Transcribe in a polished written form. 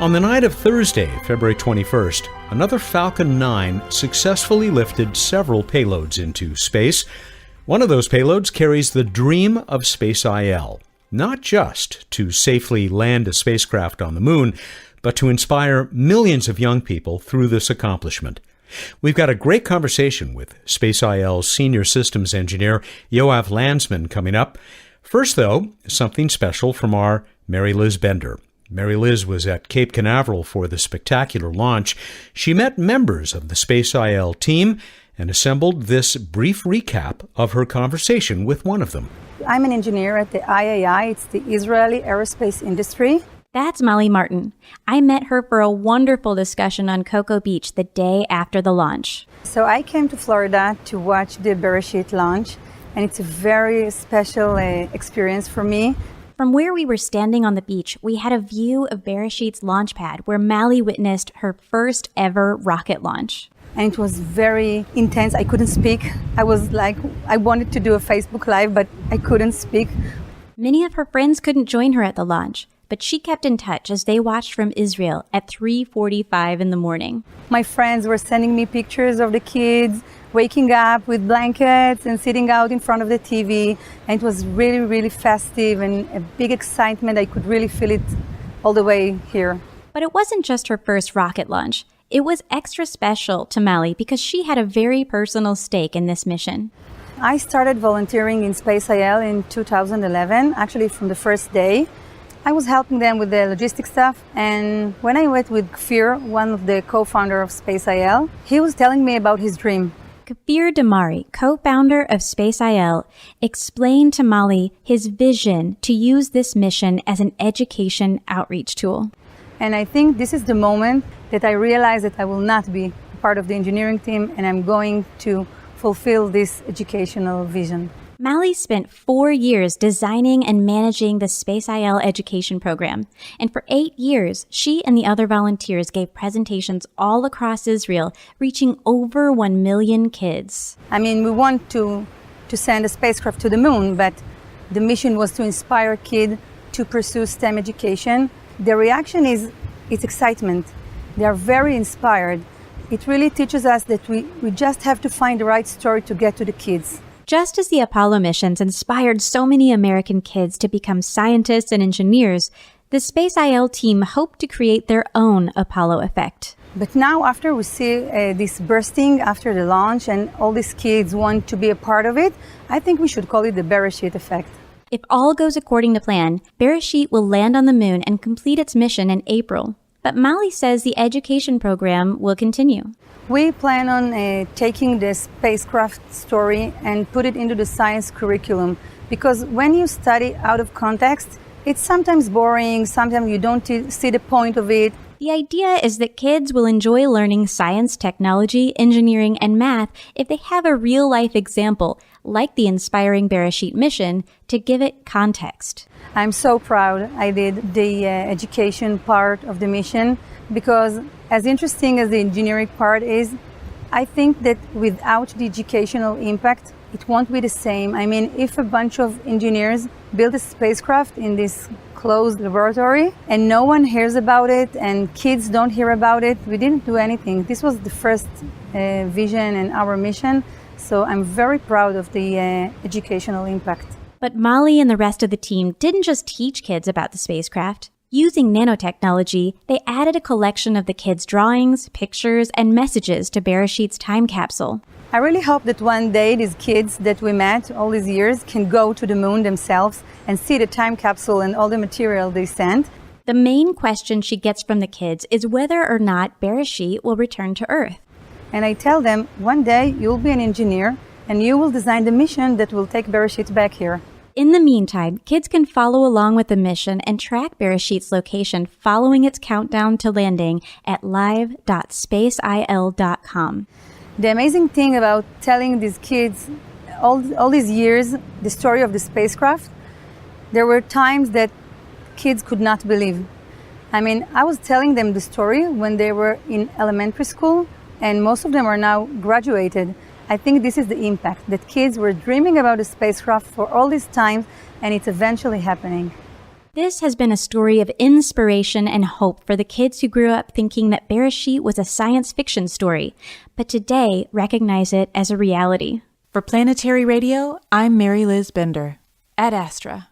On the night of Thursday, February 21st, another Falcon 9 successfully lifted several payloads into space. One of those payloads carries the dream of Space IL, not just to safely land a spacecraft on the moon, but to inspire millions of young people through this accomplishment. We've got a great conversation with Space IL's Senior Systems Engineer Yoav Landsman coming up. First, though, something special from our MaryLiz Bender. MaryLiz was at Cape Canaveral for the spectacular launch. She met members of the Space IL team and assembled this brief recap of her conversation with one of them. I'm an engineer at the IAI. It's the Israeli Aerospace Industry. That's Mali Marton. I met her for a wonderful discussion on Cocoa Beach the day after the launch. So I came to Florida to watch the Bereshhet launch, and it's a very special experience for me. From where we were standing on the beach, we had a view of Bereshet's launch pad where Mali witnessed her first ever rocket launch. And it was very intense. I couldn't speak. I wanted to do a Facebook Live, but I couldn't speak. Many of her friends couldn't join her at the launch, but she kept in touch as they watched from Israel at 3:45 in the morning. My friends were sending me pictures of the kids waking up with blankets and sitting out in front of the TV. And it was really, really festive and a big excitement. I could really feel it all the way here. But it wasn't just her first rocket launch. It was extra special to Mali because she had a very personal stake in this mission. I started volunteering in Space IL in 2011, actually from the first day. I was helping them with the logistics stuff, and when I went with Kfir, one of the co-founder of Space IL, he was telling me about his dream. Kfir Damari, co-founder of Space IL, explained to Mali his vision to use this mission as an education outreach tool. And I think this is the moment that I realized that I will not be part of the engineering team, and I'm going to fulfill this educational vision. Mali spent 4 years designing and managing the Space IL education program. And for 8 years, she and the other volunteers gave presentations all across Israel, reaching over 1 million kids. I mean, we want to send a spacecraft to the moon, but the mission was to inspire kids to pursue STEM education. The reaction is excitement. They are very inspired. It really teaches us that we just have to find the right story to get to the kids. Just as the Apollo missions inspired so many American kids to become scientists and engineers, the Space IL team hoped to create their own Apollo effect. But now, after we see this bursting after the launch and all these kids want to be a part of it, I think we should call it the Bereshhet effect. If all goes according to plan, Bereshhet will land on the moon and complete its mission in April. But Mali says the education program will continue. We plan on taking the spacecraft story and put it into the science curriculum, because when you study out of context, it's sometimes boring, sometimes you don't see the point of it. The idea is that kids will enjoy learning science, technology, engineering, and math if they have a real-life example, like the inspiring Bereshhet mission, to give it context. I'm so proud I did the education part of the mission, because as interesting as the engineering part is, I think that without the educational impact, it won't be the same. I mean, if a bunch of engineers build a spacecraft in this closed laboratory and no one hears about it and kids don't hear about it, we didn't do anything. This was the first vision and our mission, so I'm very proud of the educational impact. But Mali and the rest of the team didn't just teach kids about the spacecraft. Using nanotechnology, they added a collection of the kids' drawings, pictures, and messages to Bereshet's time capsule. I really hope that one day these kids that we met all these years can go to the moon themselves and see the time capsule and all the material they sent. The main question she gets from the kids is whether or not Bereshhet will return to Earth. And I tell them, one day you'll be an engineer and you will design the mission that will take Bereshhet back here. In the meantime, kids can follow along with the mission and track Bereshet's location following its countdown to landing at live.spaceil.com. The amazing thing about telling these kids all these years the story of the spacecraft, there were times that kids could not believe. I mean, I was telling them the story when they were in elementary school, and most of them are now graduated. I think this is the impact, that kids were dreaming about a spacecraft for all this time, and it's eventually happening. This has been a story of inspiration and hope for the kids who grew up thinking that Bereshhet was a science fiction story, but today recognize it as a reality. For Planetary Radio, I'm MaryLiz Bender at Astra.